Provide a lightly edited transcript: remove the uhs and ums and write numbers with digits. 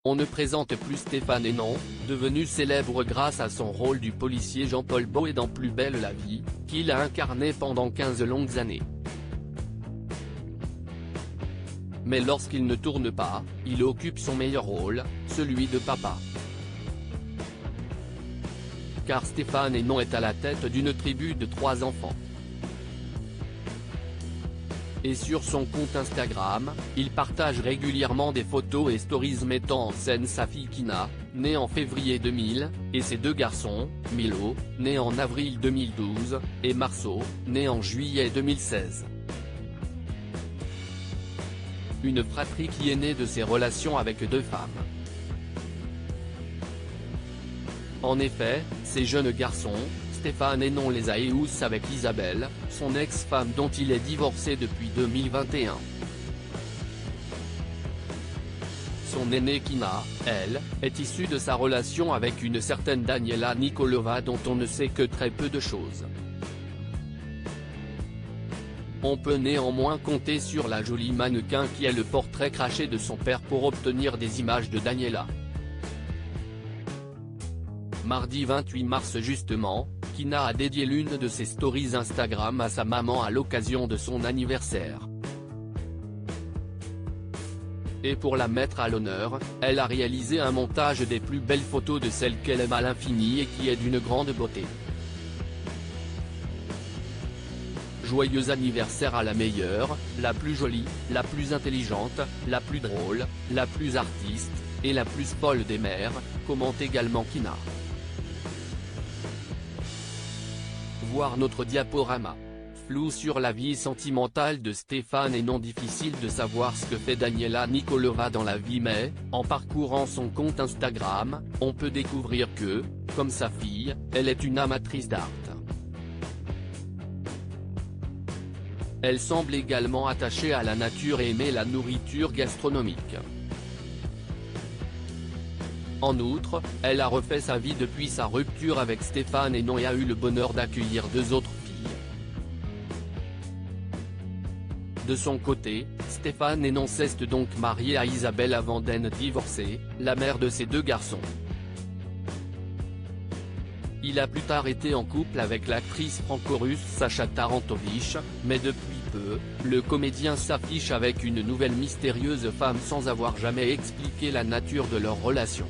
On ne présente plus Stéphane Hénon, devenu célèbre grâce à son rôle du policier Jean-Paul Bauer dans Plus belle la vie, qu'il a incarné pendant 15 longues années. Mais lorsqu'il ne tourne pas, il occupe son meilleur rôle, celui de papa. Car Stéphane Hénon est à la tête d'une tribu de 3 enfants. Et sur son compte Instagram, il partage régulièrement des photos et stories mettant en scène sa fille Kina, née en février 2000, et ses 2 garçons, Milo, né en avril 2012, et Marceau, né en juillet 2016. Une fratrie qui est née de ses relations avec 2 femmes. En effet, ces jeunes garçons, Stéphane Hénon les a eus avec Isabelle, son ex-femme dont il est divorcé depuis 2021. Son aînée Kina, elle, est issue de sa relation avec une certaine Daniela Nikolova dont on ne sait que très peu de choses. On peut néanmoins compter sur la jolie mannequin qui est le portrait craché de son père pour obtenir des images de Daniela. Mardi 28 mars justement, Kina a dédié l'une de ses stories Instagram à sa maman à l'occasion de son anniversaire. Et pour la mettre à l'honneur, elle a réalisé un montage des plus belles photos de celle qu'elle aime à l'infini et qui est d'une grande beauté. Joyeux anniversaire à la meilleure, la plus jolie, la plus intelligente, la plus drôle, la plus artiste, et la plus folle des mères, commente également Kina. Voir notre diaporama. Flou sur la vie sentimentale de Stéphane Hénon, difficile de savoir ce que fait Daniela Nikolova dans la vie, mais, en parcourant son compte Instagram, on peut découvrir que, comme sa fille, elle est une amatrice d'art. Elle semble également attachée à la nature et aimer la nourriture gastronomique. En outre, elle a refait sa vie depuis sa rupture avec Stéphane Hénon et a eu le bonheur d'accueillir 2 autres filles. De son côté, Stéphane Hénon s'est donc marié à Isabelle avant d'être divorcé, la mère de ses 2 garçons. Il a plus tard été en couple avec l'actrice franco-russe Sacha Tarantovich, mais depuis peu, le comédien s'affiche avec une nouvelle mystérieuse femme sans avoir jamais expliqué la nature de leur relation.